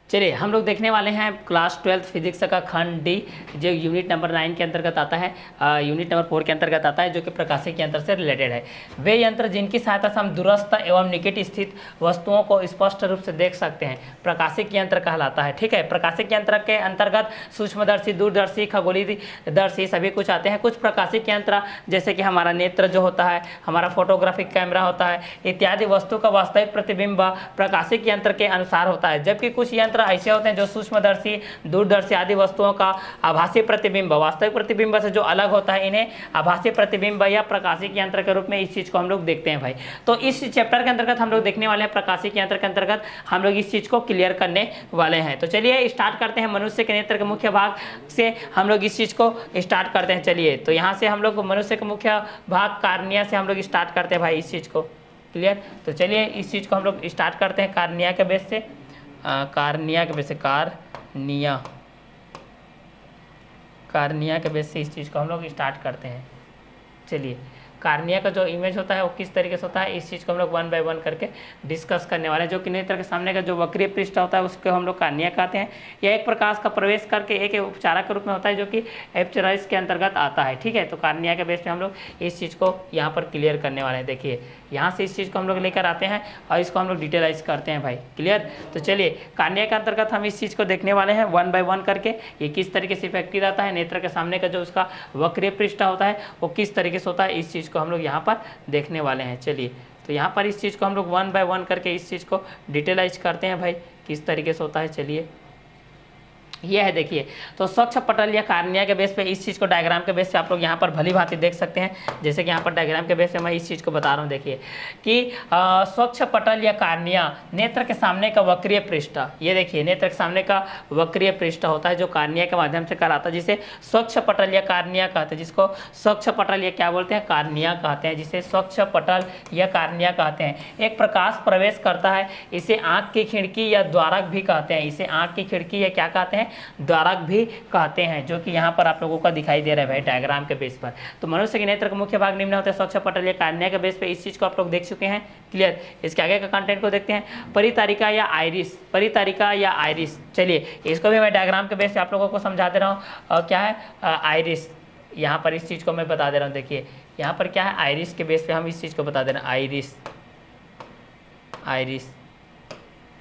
चलिए हम लोग देखने वाले हैं क्लास 12 फिजिक्स का खंड डी, जो यूनिट नंबर 9 के अंतर्गत आता है, यूनिट नंबर 4 के अंतर्गत आता है, जो कि प्रकाशिकी यंत्र से रिलेटेड है। वे यंत्र जिनकी सहायता से हम दूरस्थ एवं निकट स्थित वस्तुओं को स्पष्ट रूप से देख सकते हैं, प्रकाशिकी यंत्र कहलाता है। ठीक है, प्रकाशिकी यंत्र के अंतर्गत सूक्ष्मदर्शी, दूरदर्शी, खगोलीयदर्शी सभी कुछ आते हैं। कुछ प्रकाशिकी यंत्र जैसे कि हमारा नेत्र जो होता है, हमारा फोटोग्राफिक कैमरा होता है इत्यादि वस्तु का वास्तविक प्रतिबिंब प्रकाशिकी यंत्र के अनुसार होता है, जबकि कुछ यंत्र ऐसे होते हैं जो सूक्ष्मदर्शी, दूरदर्शी आदि वस्तुओं का आभासी प्रतिबिंब वास्तविक प्रतिबिंब से जो अलग होता है, इन्हें आभासी प्रतिबिंब या प्रकाशिकी यंत्र के रूप में इस चीज को हम लोग देखते हैं भाई। तो इस चैप्टर के अंतर्गत हम लोग देखने वाले हैं, प्रकाशिकी यंत्र के अंतर्गत हम लोग इस चीज को क्लियर करने वाले हैं। तो चलिए स्टार्ट करते हैं। मनुष्य के नेत्र के मुख्य भाग से हम लोग इस चीज को स्टार्ट करते हैं। चलिए, तो यहाँ से हम लोग मनुष्य के मुख्य भाग कार्निया से हम लोग स्टार्ट करते हैं भाई, इस चीज को क्लियर। तो चलिए इस चीज को हम लोग स्टार्ट करते हैं कार्निया के बेस से, कार्निया के बेस से, कार्निया के बेस से इस चीज़ को हम लोग स्टार्ट करते हैं। चलिए, कार्निया का जो इमेज होता है वो किस तरीके से होता है, इस चीज़ को हम लोग 1 बाय 1 करके डिस्कस करने वाले हैं। जो कि नेत्र के सामने का जो वक्रीय पृष्ठ होता है उसको हम लोग कार्निया कहते हैं। यह एक प्रकाश का प्रवेश करके एक उपचारक के रूप में होता है, जो कि एपिक्चराइज के अंतर्गत आता है। ठीक है, तो कार्निया के बेस पे हम लोग इस चीज़ को यहाँ पर क्लियर करने वाले हैं। देखिए, यहाँ से इस चीज़ को हम लोग लेकर आते हैं और इसको हम लोग डिटेलाइज करते हैं भाई, क्लियर। तो चलिए, कार्निया के अंतर्गत हम इस चीज़ को देखने वाले हैं 1 बाय 1 करके, ये किस तरीके से इफेक्टिव रहता है, नेत्र के सामने का जो उसका वक्रीय पृष्ठ होता है वो किस तरीके से होता है, इस चीज़ को हम लोग यहाँ पर देखने वाले हैं। चलिए, तो यहाँ पर इस चीज़ को हम लोग 1 बाय 1 करके इस चीज़ को डिटेलाइज करते हैं भाई, किस तरीके से होता है। चलिए, यह है, देखिए, तो स्वच्छ पटल या कार्निया के बेस पे इस चीज़ को डायग्राम के बेस पे आप लोग यहाँ पर भली भांति देख सकते हैं। जैसे कि यहाँ पर डायग्राम के बेस पे मैं इस चीज़ को बता रहा हूँ। देखिए कि स्वच्छ पटल या कार्निया नेत्र के सामने का वक्रीय पृष्ठ, ये देखिए नेत्र के सामने का वक्रीय पृष्ठ होता है जो कार्निया के माध्यम से कहलाता है, जिसे स्वच्छ पटल या कार्निया कहते हैं, जिसको स्वच्छ पटल या क्या बोलते हैं, कार्निया कहते हैं, जिसे स्वच्छ पटल या कार्निया कहते हैं। एक प्रकाश प्रवेश करता है, इसे आँख की खिड़की या द्वारक भी कहते हैं, इसे आँख की खिड़की या क्या कहते हैं, द्वारक भी कहते हैं, जो कि यहाँ पर आप लोगों का दिखाई दे रहा है भाई डायग्राम के बेस पर। तो मनुष्य के नेत्र का मुख्य भाग निम्न होता है, स्वच्छ पटल या कार्निया के बेस पे इस चीज को आप लोग देख चुके हैं, क्लियर। इसके आगे का कंटेंट को देखते हैं, परितारिका या आइरिस, परितारिका या आइरिस। चलिए, इसको भी मैं डायग्राम के बेस पे आप लोगों को समझा दे रहा हूँ। क्या है आइरिस, यहाँ पर इस चीज को मैं बता दे रहा हूँ। देखिए यहाँ पर क्या है, आइरिस के बेस पे हम इस चीज को बता दे रहे हैं, आइरिस, आइरिस।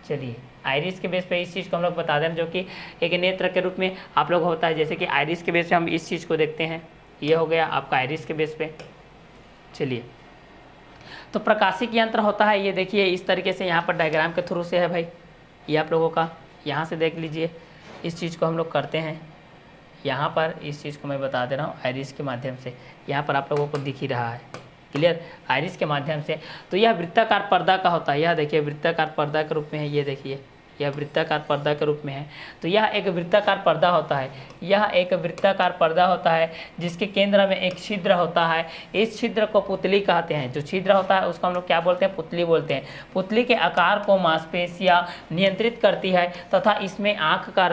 चलिए, आइरिस के बेस पे इस चीज़ को हम लोग बता दें, जो कि एक नेत्र के रूप में आप लोग होता है। जैसे कि आइरिस के बेस पे हम इस चीज़ को देखते हैं, ये हो गया आपका आइरिस के बेस पे। चलिए, तो प्रकाशिकी यंत्र होता है, ये देखिए इस तरीके से यहाँ पर डायग्राम के थ्रू से है भाई, ये आप लोगों का यहाँ से देख लीजिए। इस चीज़ को हम लोग करते हैं, यहाँ पर इस चीज़ को मैं बता दे रहा हूँ आइरिस के माध्यम से, यहाँ पर आप लोगों को दिख ही रहा है, क्लियर, आइरिस के माध्यम से। तो यह वृत्ताकार पर्दा का होता है, यह देखिए वृत्ताकार पर्दा के रूप में है, ये देखिए यह वृत्ताकार पर्दा के रूप में है। तो यह एक वृत्ताकार पर्दा होता है, यह एक वृत्ताकार पर्दा होता है जिसके केंद्र में एक छिद्र होता है। इस छिद्र को पुतली कहते हैं, जो छिद्र होता है उसको हम लोग क्या बोलते हैं, पुतली बोलते हैं। पुतली के आकार को मांसपेशियां नियंत्रित करती है तथा इसमें आँख का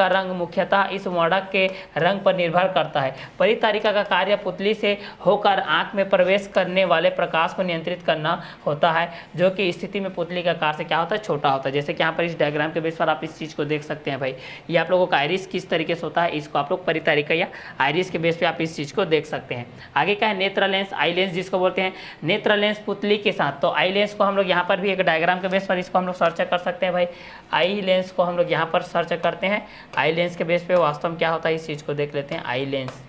रंग मुख्यतः इस वर्णक के रंग पर निर्भर करता है। परितारिका का कार्य पुतली से होकर आँख में प्रवेश करने वाले प्रकाश को नियंत्रित करना होता है, जो कि स्थिति में पुतली का आकार से क्या होता है, छोटा होता है। जैसे यहाँ पर इस डायग्राम के बेस पर आप इस चीज़ को देख सकते हैं भाई, ये आप लोगों का आइरिस किस तरीके से होता है, इसको आप लोग परितारिका या आइरिस के बेस पे आप इस चीज़ को देख सकते हैं। आगे क्या है, नेत्र लेंस, आई लेंस जिसको बोलते हैं। नेत्र लेंस पुतली के साथ, तो आई लेंस को हम लोग यहाँ पर भी एक डायग्राम के बेस पर इसको हम लोग सर्च कर सकते हैं भाई। आई लेंस को हम लोग यहाँ पर सर्च करते हैं, आई लेंस के बेस पे वास्तव में क्या होता है इस चीज़ को देख लेते हैं, आई लेंस।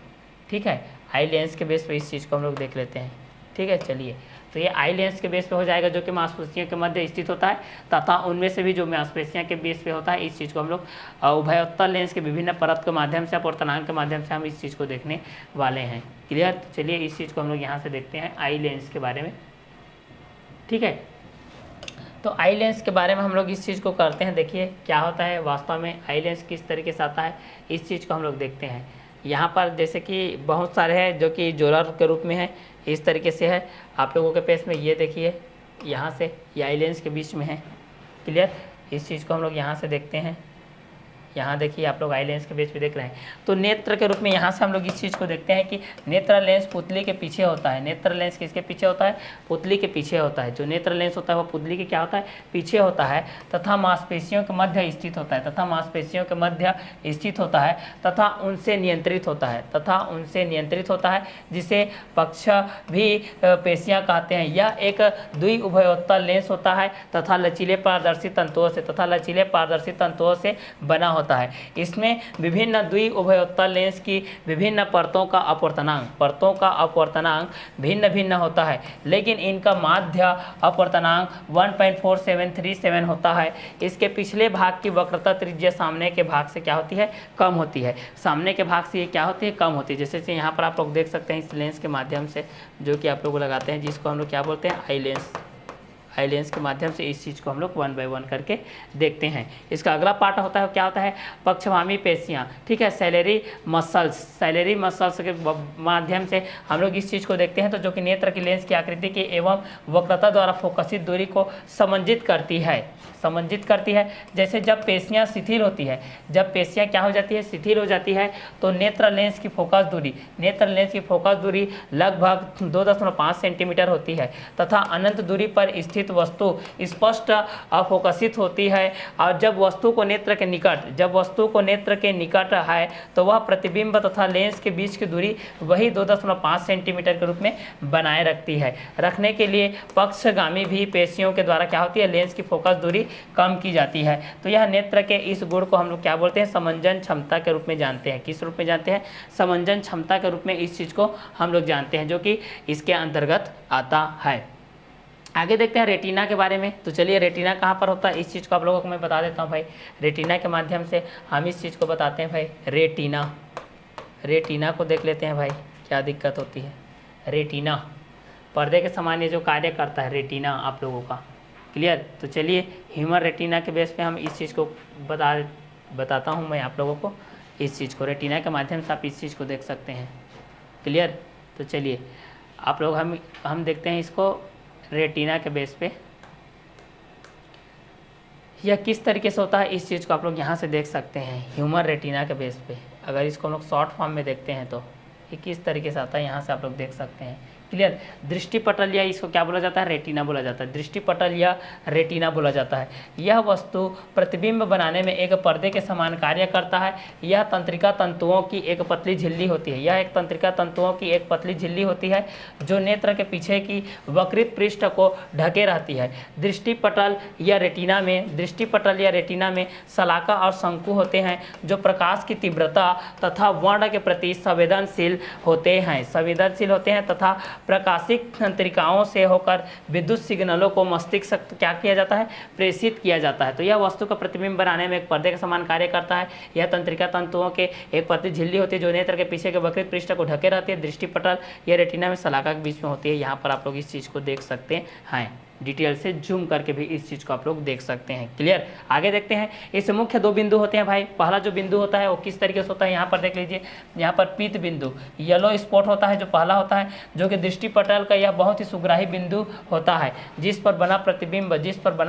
ठीक है, आई लेंस के बेस पे इस चीज़ को हम लोग देख लेते हैं। ठीक है, चलिए, तो ये आई लेंस के बेस पे हो जाएगा, जो कि मांसपेशियों के मध्य स्थित होता है तथा उनमें से भी जो मांसपेशियां के बेस पे होता है, इस चीज़ को हम लोग उभयोत्तर लेंस के विभिन्न परत के माध्यम से, अपूर्णांक के माध्यम से हम इस चीज़ को देखने वाले हैं, क्लियर। तो चलिए इस चीज़ को हम लोग यहाँ से देखते हैं आई लेंस के बारे में। ठीक है, तो आई लेंस के बारे में हम लोग इस चीज़ को करते हैं। देखिए क्या होता है वास्तव में, आई लेंस किस तरीके से आता है इस चीज़ को हम लोग देखते हैं। यहाँ पर जैसे कि बहुत सारे हैं जो कि जोलर के रूप में है, इस तरीके से है आप लोगों के पेज में, ये देखिए यहाँ से ये आई लेंस के बीच में है, क्लियर। इस चीज़ को हम लोग यहाँ से देखते हैं, यहाँ देखिए आप लोग आई लेंस के बेस पे देख रहे हैं। तो नेत्र के रूप में यहाँ से हम लोग इस चीज़ को देखते हैं कि नेत्र लेंस पुतली के पीछे होता है। नेत्र लेंस किसके पीछे होता है? पुतली के पीछे होता है। जो नेत्र लेंस होता है वो पुतली के क्या होता है? पीछे होता है, तथा मांसपेशियों के मध्य स्थित होता है, तथा मांसपेशियों के मध्य स्थित होता है, तथा उनसे नियंत्रित होता है, तथा उनसे नियंत्रित होता है, जिसे पक्ष भी पेशियां कहते हैं। यह एक द्वि उभयोत्तल लेंस होता है तथा लचीले पारदर्शी तंतुओं से बना होता है। इसमें विभिन्न द्वि उभयोत्तल लेंस की विभिन्न परतों का अपवर्तनांक भिन्न भिन्न होता है, लेकिन इनका माध्य अपवर्तनांक 1.4737 होता है। इसके पिछले भाग की वक्रता त्रिज्या सामने के भाग से क्या होती है? कम होती है। सामने के भाग से ये क्या होती है? कम होती है। जैसे यहाँ पर आप लोग देख सकते हैं इस लेंस के माध्यम से जो कि आप लोग लगाते हैं, जिसको हम लोग क्या बोलते हैं? आई लेंस के माध्यम से इस चीज़ को हम लोग 1 बाय 1 करके देखते हैं। इसका अगला पार्ट होता है, क्या होता है? पक्षवामी पेशियाँ, ठीक है, सैलरी मसल्स के माध्यम से हम लोग इस चीज़ को देखते हैं, तो जो कि नेत्र की लेंस की आकृति की एवं वक्रता द्वारा फोकसित दूरी को समंजित करती है। जैसे जब पेशियाँ शिथिल होती है, जब पेशियाँ क्या हो जाती है? शिथिल हो जाती है, तो नेत्र लेंस की फोकस दूरी लगभग 2.5 सेंटीमीटर होती है, तथा अनंत दूरी पर स्थित वस्तु स्पष्ट अफोकसित होती है। और जब वस्तु को नेत्र के निकट है, तो वह प्रतिबिंब तथा लेंस के बीच की दूरी वही 2.5 सेंटीमीटर के रूप में बनाए रखने के लिए पक्षगामी भी पेशियों के द्वारा क्या होती है? लेंस की फोकस दूरी कम की जाती है। तो यह नेत्र के इस गुण को हम लोग क्या बोलते हैं? समंजन क्षमता के रूप में जानते हैं। किस रूप में जानते हैं? समंजन क्षमता के रूप में इस चीज़ को हम लोग जानते हैं, जो कि इसके अंतर्गत आता है। आगे देखते हैं रेटिना के बारे में। तो चलिए, रेटिना कहाँ पर होता है इस चीज़ को आप लोगों को मैं बता देता हूँ भाई। रेटिना के माध्यम से हम इस चीज़ को बताते हैं भाई। रेटिना को देख लेते हैं भाई, क्या दिक्कत होती है। रेटिना पर्दे के समान ये जो कार्य करता है रेटिना आप लोगों का, क्लियर। तो चलिए, ह्यूमन रेटिना के बेस पे हम इस चीज़ को बताता हूँ मैं आप लोगों को। इस चीज़ को रेटिना के माध्यम से आप इस चीज़ को देख सकते हैं, क्लियर। तो चलिए आप लोग हम देखते हैं इसको रेटिना के बेस पे यह किस तरीके से होता है, इस चीज़ को आप लोग यहाँ से देख सकते हैं। ह्यूमन रेटिना के बेस पे अगर इसको हम लोग शॉर्ट फॉर्म में देखते हैं तो ये किस तरीके से आता है, यहाँ से आप लोग देख सकते हैं, क्लियर। दृष्टिपटल या इसको क्या बोला जाता है? रेटिना बोला जाता है। दृष्टिपटल या रेटिना बोला जाता है। यह वस्तु प्रतिबिंब बनाने में एक पर्दे के समान कार्य करता है। यह तंत्रिका तंतुओं की एक पतली झिल्ली होती है। जो नेत्र के पीछे की वक्रित पृष्ठ को ढके रहती है। दृष्टिपटल या रेटिना में शलाका और शंकु होते हैं, जो प्रकाश की तीव्रता तथा वर्ण के प्रति संवेदनशील होते हैं तथा प्रकाशिक तंत्रिकाओं से होकर विद्युत सिग्नलों को मस्तिष्क तक क्या किया जाता है? प्रेषित किया जाता है। तो यह वस्तु का प्रतिबिंब बनाने में एक पर्दे के समान कार्य करता है। यह तंत्रिका तंतुओं के एक पतली झिल्ली होती है, जो नेत्र के पीछे के वक्रित पृष्ठ को ढके रहती है। दृष्टिपटल या रेटिना में शलाका के बीच में होती है। यहाँ पर आप लोग इस चीज़ को देख सकते हैं, डिटेल से जूम करके भी इस चीज़ को आप लोग देख सकते हैं, क्लियर। आगे देखते हैं, इसमें मुख्य 2 बिंदु होते हैं भाई। पहला जो बिंदु होता है वो किस तरीके से होता है, यहाँ पर देख लीजिए। यहाँ पर पीत बिंदु, येलो स्पॉट होता है जो पहला होता है, जो कि दृष्टिपटल का यह बहुत ही सुग्राही बिंदु होता है, जिस पर बना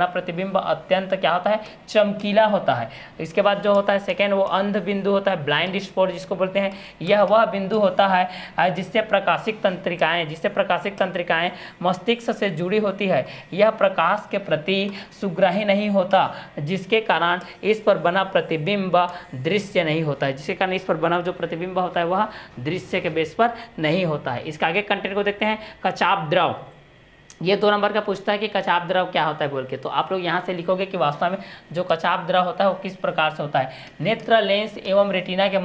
प्रतिबिंब अत्यंत क्या होता है? चमकीला होता है। इसके बाद जो होता है सेकेंड, वो अंध बिंदु होता है, ब्लाइंड स्पॉट जिसको बोलते हैं। यह वह बिंदु होता है जिससे प्रकाशिक तंत्रिकाएं मस्तिष्क से जुड़ी होती है। यह प्रकाश के प्रति सुग्राही नहीं होता, जिसके कारण इस पर बना प्रतिबिंब दृश्य नहीं होता है। जिसके कारण इस पर बना जो प्रतिबिंब होता है वह दृश्य के बेस पर नहीं होता है। इसका आगे कंटेंट को देखते हैं। कचाप द्रव, ये 2 नंबर का पूछता है कि कचाप द्रव क्या होता है बोल के। तो आप लोग यहाँ से लिखोगे कि वास्तव में जो कचाप द्रव होता है वो किस प्रकार से होता है। नेत्र लेंस एवं रेटिना के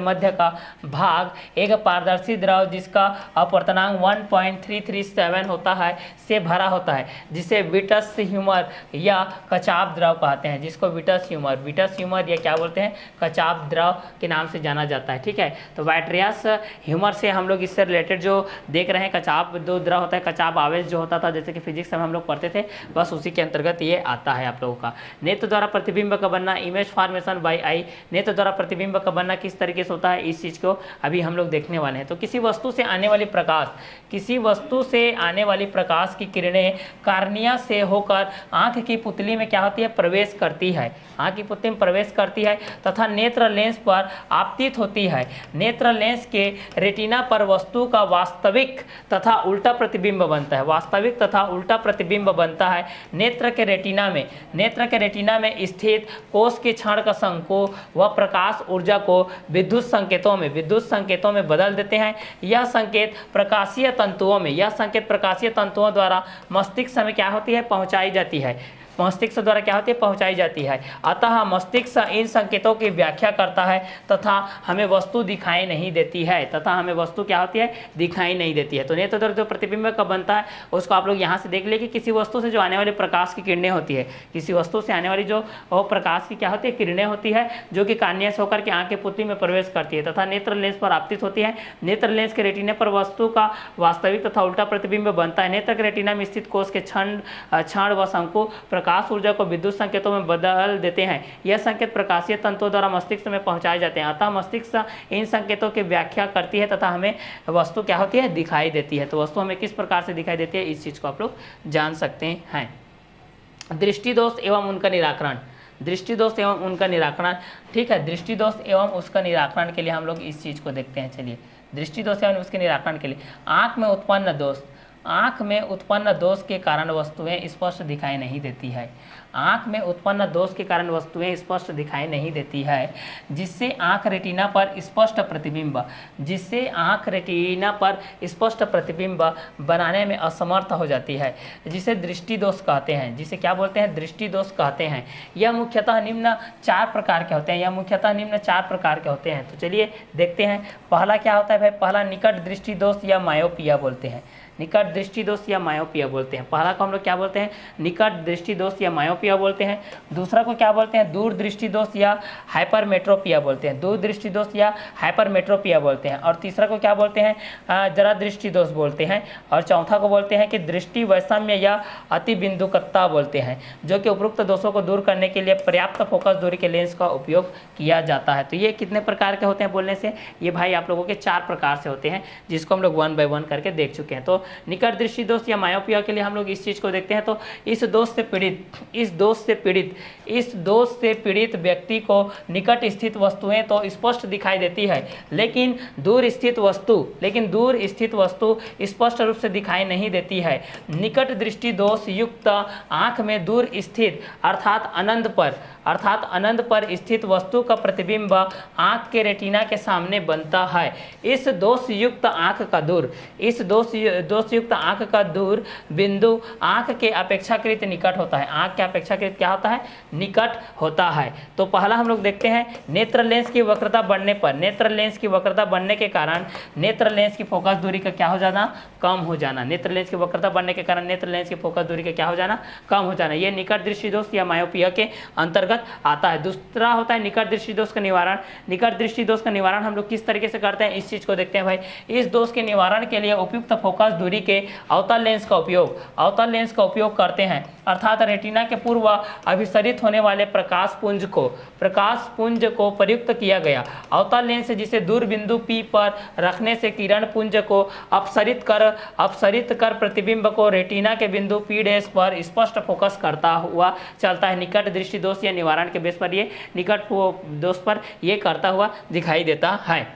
मध्य का भाग एक पारदर्शी द्रव जिसका अपवर्तनांक 1.337 होता है से भरा होता है, जिसे विटस ह्यूमर या कचाप द्रव कहते हैं, जिसको विटस ह्यूमर या क्या बोलते हैं? कचाप द्रव के नाम से जाना जाता है, ठीक है। तो वाइट्रियस ह्यूमर से हम लोग इससे रिलेटेड जो देख रहे हैं कचाप 2 द्रव होता है कचाप आवेश जो होता था, जैसे कि फिजिक्स में हम लोग पढ़ते थे, बस उसी के अंतर्गत ये आता है आप लोगों का। नेत्र द्वारा प्रतिबिंब का बनना, इमेज फॉर्मेशन बाय आई। नेत्र द्वारा प्रतिबिंब का बनना किस तरीके से होता है, इस चीज़ को अभी हम लोग देखने वाले हैं। तो किसी वस्तु से आने वाली प्रकाश, किसी वस्तु से आने वाली प्रकाश की किरणें कार्निया से होकर आँख की पुतली में क्या होती है, प्रवेश करती है, आँख की पुतली में प्रवेश करती है तथा नेत्र लेंस पर आपतित होती है। नेत्र लेंस के रेटिना पर वस्तु का वास्तविक तथा उल्टा प्रतिबिंब बनता है, वास्तविक तथा उल्टा प्रतिबिंब बनता है। नेत्र के रेटिना में स्थित कोष के क्षण का संको व प्रकाश ऊर्जा को विद्युत संकेतों में बदल देते हैं। यह संकेत प्रकाशीय तंतुओं द्वारा मस्तिष्क में क्या होती है, पहुंचाई जाती है, मस्तिष्क द्वारा क्या होती है, पहुंचाई जाती है। अतः मस्तिष्क इन संकेतों की व्याख्या करता है तथा हमें वस्तु दिखाई नहीं देती है, क्या होती है, दिखाई नहीं देती है। तो नेत्र द्वारा जो प्रतिबिंब का बनता है उसको आप लोग यहाँ से देख ले कि किसी वस्तु से जो आने वाली प्रकाश की किरणें होती है, किसी वस्तु से आने वाली जो प्रकाश की क्या होती है, किरणें होती है, जो कि कार्निया से होकर के आँख की पुतली में प्रवेश करती है तथा नेत्र लेंस पर आपतित होती है। नेत्र लेंस के रेटिना पर वस्तु का वास्तविक तथा उल्टा प्रतिबिंब बनता है। नेत्र के रेटिना में स्थित कोष के क्षण व शंकु प्रकाश ऊर्जा को विद्युत संकेतों में बदल देते हैं। यह संकेत प्रकाशीय तंतुओं द्वारा मस्तिष्क में पहुंचाए जाते हैं। अतः मस्तिष्क इन संकेतों की व्याख्या करती है तथा हमें वस्तु क्या होती है, दिखाई देती है। तो वस्तु हमें किस प्रकार से दिखाई देती है, इस चीज को आप लोग जान सकते हैं। दृष्टि दोष एवं उनका निराकरण, ठीक है। दृष्टि दोष एवं उसका निराकरण के लिए हम लोग इस चीज को देखते हैं। चलिए, दृष्टि दोष एवं उसके निराकरण के लिए, आँख में उत्पन्न दोष के कारण वस्तुएं स्पष्ट दिखाई नहीं देती है। आँख में उत्पन्न दोष के कारण वस्तुएं स्पष्ट दिखाई नहीं देती है, जिससे आँख रेटिना पर स्पष्ट प्रतिबिंब बनाने में असमर्थ हो जाती है, जिसे दृष्टि दोष कहते हैं। जिसे क्या बोलते हैं, दृष्टि दोष कहते हैं। यह मुख्यतः निम्न चार प्रकार के होते हैं। तो चलिए देखते हैं। पहला क्या होता है भाई, पहला निकट दृष्टि दोष या मायोपिया बोलते हैं। पहला को हम लोग क्या बोलते हैं, निकट दृष्टि दोष या मायोपिया बोलते हैं। दूसरा को क्या बोलते हैं, दूर दृष्टि दोष या हाइपरमेट्रोपिया बोलते हैं। और तीसरा को क्या बोलते हैं, जरा दृष्टि दोष बोलते हैं। और चौथा को बोलते हैं कि दृष्टि वैषम्य या अतिबिंदुकता बोलते हैं, जो कि उपरोक्त दोषों को दूर करने के लिए पर्याप्त फोकस दूरी के लेंस का उपयोग किया जाता है। तो ये कितने प्रकार के होते हैं बोलने से, ये भाई आप लोगों के 4 प्रकार से होते हैं, जिसको हम लोग 1 बाय 1 करके देख चुके हैं। तो निकट दृष्टि दोष या मायोपिया के लिए हम लोग इस चीज को देखते हैं। तो इस दोष से पीड़ित व्यक्ति को निकट स्थित वस्तुएं तो स्पष्ट दिखाई देती है, लेकिन दूर स्थित वस्तु स्पष्ट रूप से दिखाई नहीं देती है। निकट दृष्टि दोष युक्त आंख में दूर स्थित अर्थात अनंत पर स्थित वस्तु का प्रतिबिंब आंख के रेटिना के सामने बनता है। इस दोषयुक्त आंख का दूर बिंदु आंख के अपेक्षाकृत निकट होता है। निकट होता है। तो पहला हम लोग देखते हैं, नेत्र लेंस की वक्रता बढ़ने के कारण नेत्र लेंस की फोकस दूरी का क्या हो जाना, कम हो जाना। नेत्र लेंस की वक्रता बढ़ने के कारण नेत्र लेंस की फोकस दूरी का क्या हो जाना, कम हो जाना। ये निकट दृष्टि दोष या मायोपिया के अंतर्गत आता है। दूसरा होता है निकट दृष्टि दोष का निवारण। निकट दृष्टि दोष का निवारण हम लोग किस तरीके से करते हैं, इस चीज को देखते हैं भाई। इस दोष के निवारण के लिए उपयुक्त फोकस दूरी के अवतल लेंस का उपयोग करते हैं, अर्थात रेटिना के पूर्व अभिसरित होने वाले प्रकाश पुंज को प्रयुक्त किया गया अवतल लेंस, जिसे दूर बिंदु P पर रखने से किरण पुंज को अपसरित कर प्रतिबिंब को रेटिना के बिंदु P' पर स्पष्ट फोकस करता हुआ चलता है। निकट दृष्टि दोष या निवारण के बेस पर ये निकट दोष पर ये करता हुआ दिखाई देता है।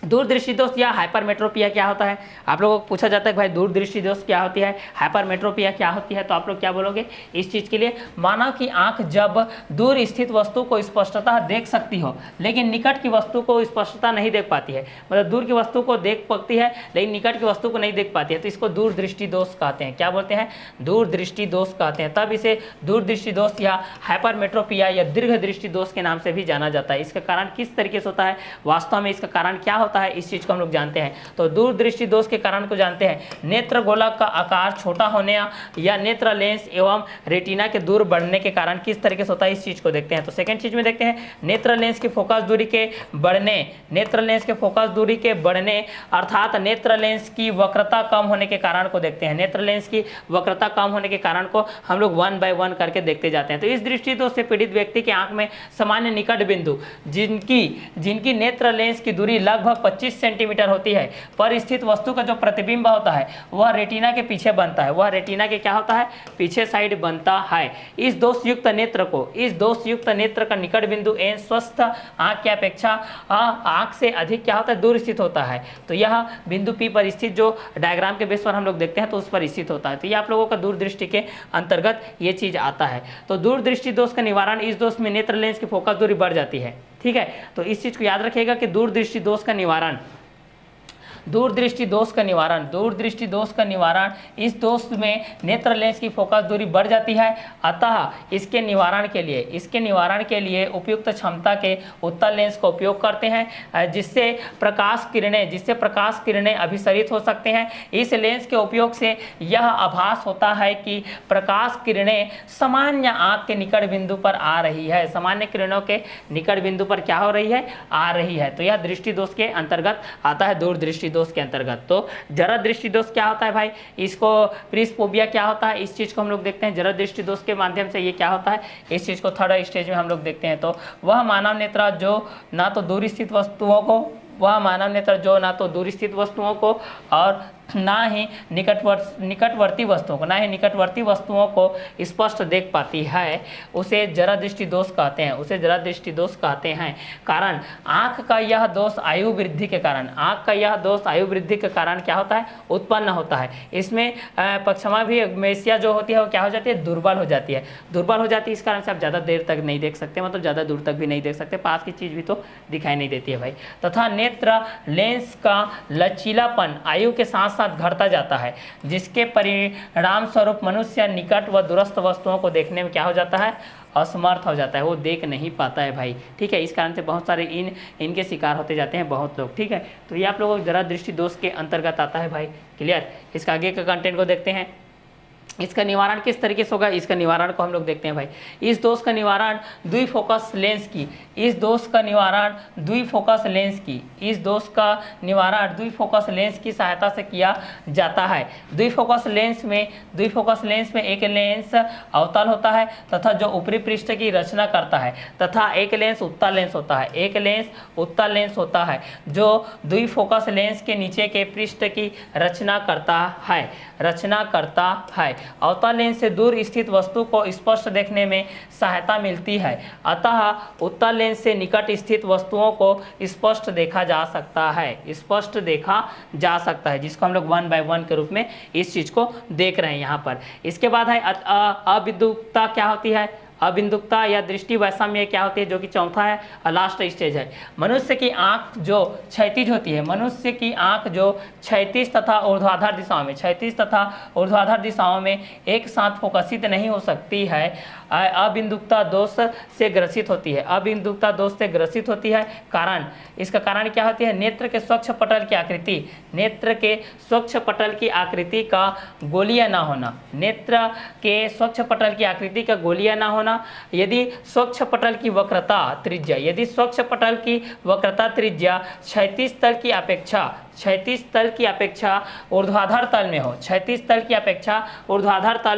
दूरदृष्टि दोष या हाइपरमेट्रोपिया क्या होता है, आप लोगों को पूछा जाता है भाई दूरदृष्टि दोष क्या होती है, हाइपरमेट्रोपिया क्या होती है। तो आप लोग क्या बोलोगे इस चीज के लिए, माना कि आंख जब दूर स्थित वस्तु को स्पष्टता देख सकती हो लेकिन निकट की वस्तु को स्पष्टता नहीं देख पाती है, मतलब दूर की वस्तु को देख पाती है लेकिन निकट की वस्तु को नहीं देख पाती है, तो इसको दूरदृष्टि दोष कहते हैं। क्या बोलते हैं, दूरदृष्टि दोष कहते हैं। तब इसे दूरदृष्टि दोष या हाइपरमेट्रोपिया या दीर्घ दृष्टि दोष के नाम से भी जाना जाता है। इसका कारण किस तरीके से होता है, वास्तव में इसका कारण क्या होता है, इस चीज को हम लोग जानते हैं। तो दूरदृष्टि दोष के कारण को जानते हैं, नेत्र गोलक का आकार छोटा होने या नेत्र लेंस एवं रेटिना के दूर बढ़ने के कारण किस तरीके से होता है, इस चीज को देखते हैं। तो सेकंड चीज में देखते हैं नेत्र लेंस की फोकस दूरी के बढ़ने, नेत्र लेंस के फोकस दूरी के बढ़ने अर्थात नेत्र लेंस की वक्रता कम होने के कारण को देखते हैं। नेत्र लेंस की वक्रता कम होने के कारण को हम लोग 1 बाय 1 करके देखते जाते हैं। तो इस दृष्टि दोष से पीड़ित व्यक्ति की आंख में सामान्य निकट बिंदु जिनकी नेत्र लेंस की दूरी लगभग 25 सेंटीमीटर होती है पर स्थित वस्तु का जो प्रतिबिंब होता है वह रेटिना के पीछे बनता है, वह रेटिना के क्या होता है, पीछे साइड बनता है। इस दोषयुक्त नेत्र का निकट बिंदु एन स्वस्थ आंख की अपेक्षा आंख से अधिक क्या होता है, दूर स्थित होता है। तो यह बिंदु पी पर स्थित जो डायग्राम के बेस पर हम लोग देखते हैं तो उस पर स्थित होता है। तो ये आप लोगों का दूरदृष्टि के अंतर्गत ये चीज आता है। तो दूरदृष्टि दोष का निवारण, इस दोष में नेत्र लेंस की फोकस दूरी बढ़ जाती है, ठीक है। तो इस चीज को याद रखिएगा कि दूरदृष्टि दोष का निवारण, इस दोष में नेत्र लेंस की फोकस दूरी बढ़ जाती है। अतः इसके निवारण के लिए उपयुक्त क्षमता के उत्तल लेंस का उपयोग करते हैं जिससे प्रकाश किरणें अभिसरित हो सकते हैं। इस लेंस के उपयोग से यह आभास होता है कि प्रकाश किरणें सामान्य आंख के निकट बिंदु पर आ रही है, सामान्य किरणों के निकट बिंदु पर क्या हो रही है, आ रही है। तो यह दृष्टि दोष के अंतर्गत आता है, दूरदृष्टि दोष के अंतर्गत। तो जरा दृष्टि दोष क्या होता है भाई, इसको प्रिस्पोबिया क्या होता है, इस चीज को हम लोग देखते हैं। जरा दृष्टि दोष के माध्यम से ये क्या होता है, इस चीज को थर्ड स्टेज में हम लोग देखते हैं। तो वह मानव नेत्र जो ना तो दूर स्थित वस्तुओं को और ना ही निकटवर्ती वस्तुओं को स्पष्ट देख पाती है, उसे जरा दृष्टि दोष कहते हैं। कारण आंख का यह दोष आयु वृद्धि के कारण क्या होता है, उत्पन्न होता है। इसमें पक्षमा भी मेसिया जो होती है वो क्या हो जाती है, दुर्बल हो जाती है। इस कारण से आप ज़्यादा देर तक नहीं देख सकते, मतलब ज़्यादा दूर तक भी नहीं देख सकते, पास की चीज़ भी तो दिखाई नहीं देती है भाई। तथा नेत्र लेंस का लचीलापन आयु के साथ साथ घटता जाता है, जिसके परिणाम स्वरूप मनुष्य निकट व दूरस्थ वस्तुओं को देखने में क्या हो जाता है, असमर्थ हो जाता है, वो देख नहीं पाता है भाई, ठीक है। इस कारण से बहुत सारे इनके शिकार होते जाते हैं बहुत लोग, ठीक है। तो ये आप लोगों को जरा दृष्टि दोष के अंतर्गत आता है भाई, क्लियर। इसका आगे का कंटेंट को देखते हैं। इसका निवारण किस तरीके से होगा, इसका निवारण को हम लोग देखते हैं भाई। इस दोष का निवारण द्विफोकस लेंस की सहायता से किया जाता है। द्विफोकस लेंस में एक लेंस अवतल होता है तथा जो ऊपरी पृष्ठ की रचना करता है, तथा एक लेंस उत्तल लेंस होता है जो द्विफोकस लेंस के नीचे के पृष्ठ की रचना करता है। अवतल लेंस से दूर स्थित वस्तु को स्पष्ट देखने में सहायता मिलती है, अतः उत्तल लेंस से निकट स्थित वस्तुओं को स्पष्ट देखा जा सकता है, जिसको हम लोग 1 बाय 1 के रूप में इस चीज को देख रहे हैं यहाँ पर। इसके बाद है अबिंदुकता क्या होती है, अबिंदुकता या दृष्टि वैषम्य क्या होती है, जो कि चौथा है, लास्ट स्टेज है। मनुष्य की आंख जो क्षैतिज होती है, क्षैतिज तथा ऊर्ध्वाधर दिशाओं में एक साथ फोकसित नहीं हो सकती है, अबिंदुकता दोष से ग्रसित होती है। इसका कारण क्या होती है, नेत्र के स्वच्छ पटल की आकृति का गोलीय ना होना, यदि स्वच्छ पटल की वक्रता त्रिज्या क्षैतिज तल की अपेक्षा ऊर्ध्वाधर तल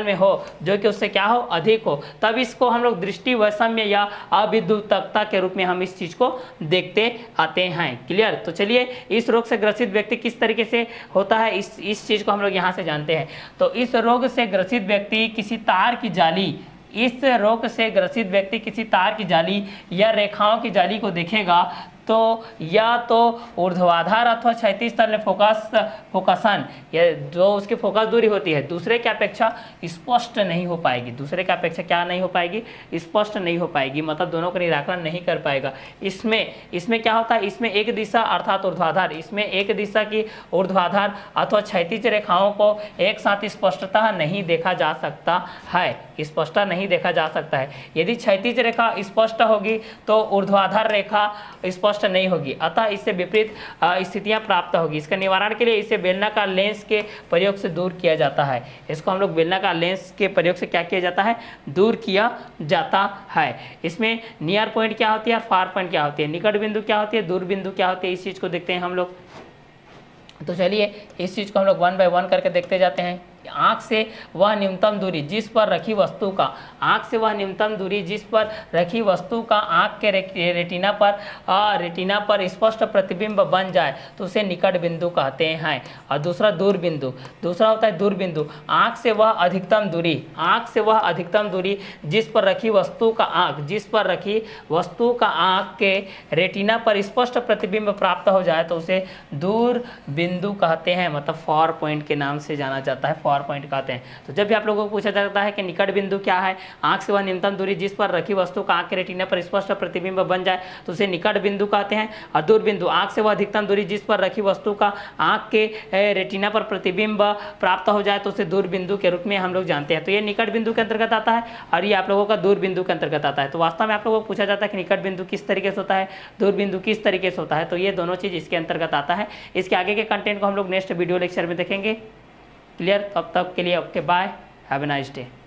में हो, जो कि उससे क्या हो, अधिक हो, तब इसको हम लोग दृष्टि वैषम्य या अविद्युतकता के रूप में हम इस चीज को देखते आते हैं, क्लियर। तो चलिए, इस रोग से ग्रसित व्यक्ति किस तरीके से होता है, इस चीज को हम लोग यहाँ से जानते हैं। तो इस रोग से ग्रसित व्यक्ति किसी तार की जाली या रेखाओं की जाली को देखेगा तो या तो ऊर्ध्वाधर अथवा क्षैतिज तल में फोकसन या जो उसकी फोकस दूरी होती है दूसरे की अपेक्षा स्पष्ट नहीं हो पाएगी, स्पष्ट नहीं हो पाएगी, मतलब दोनों का निराकरण नहीं कर पाएगा। इसमें क्या होता है, इसमें एक दिशा अर्थात ऊर्ध्वाधर, इसमें एक दिशा की ऊर्ध्वाधर अथवा क्षैतिज रेखाओं को एक साथ स्पष्टतः नहीं देखा जा सकता है। यदि क्षैतिज रेखा स्पष्ट होगी तो ऊर्ध्वाधर रेखा स्पष्ट नहीं होगी, अतः इससे विपरीत स्थितियां प्राप्त होगी। इसका निवारण के लिए इसे बेलनाकार लेंस के प्रयोग से दूर किया जाता है। इसको हम लोग बेलनाकार लेंस के प्रयोग से क्या किया जाता है, दूर किया जाता है। इसमें नियर पॉइंट क्या होती है और फार पॉइंट क्या होती है, निकट बिंदु क्या होती है, दूर बिंदु क्या होती है, इस चीज़ को देखते हैं हम लोग। तो चलिए इस चीज़ को हम लोग 1 बाय 1 करके देखते जाते हैं। आँख से वह न्यूनतम दूरी जिस पर रखी वस्तु का, आँख से वह न्यूनतम दूरी जिस पर रखी वस्तु का आँख के रेटिना पर स्पष्ट प्रतिबिंब बन जाए तो उसे निकट बिंदु कहते हैं। और दूसरा दूर बिंदु, दूसरा होता है दूर बिंदु। आँख से वह अधिकतम दूरी, आँख से वह अधिकतम दूरी जिस पर रखी वस्तु का आँख के रेटिना पर स्पष्ट प्रतिबिंब प्राप्त हो जाए तो उसे दूर बिंदु कहते हैं, मतलब फार पॉइंट के नाम से जाना जाता है, फार पॉइंट कहते हैं। तो जब भी आप लोगों को पूछा जाता है कि निकट बिंदु क्या है, आंख से वह न्यूनतम दूरी जिस पर रखी वस्तु का आंख के रेटिना पर स्पष्ट प्रतिबिंब बन जाए तो उसे निकट बिंदु कहते हैं। और दूर बिंदु, आंख से वह अधिकतम दूरी जिस पर रखी वस्तु का आंख के रेटिना पर प्रतिबिंब प्राप्त हो जाए तो उसे दूर बिंदु के रूप में हम लोग जानते हैं। तो ये निकट बिंदु के अंतर्गत आता है और ये आप लोगों का दूर बिंदु के अंतर्गत आता है। तो वास्तव में आप लोगों को पूछा जाता है कि निकट बिंदु किस तरीके से होता है, दूर बिंदु किस तरीके से होता है, तो ये दोनों चीज़ इसके अंतर्गत आता है। इसके आगे के कंटेंट को हम लोग नेक्स्ट वीडियो लेक्चर में देखेंगे। क्लियर? तब तक के लिए okay, bye, have a nice day.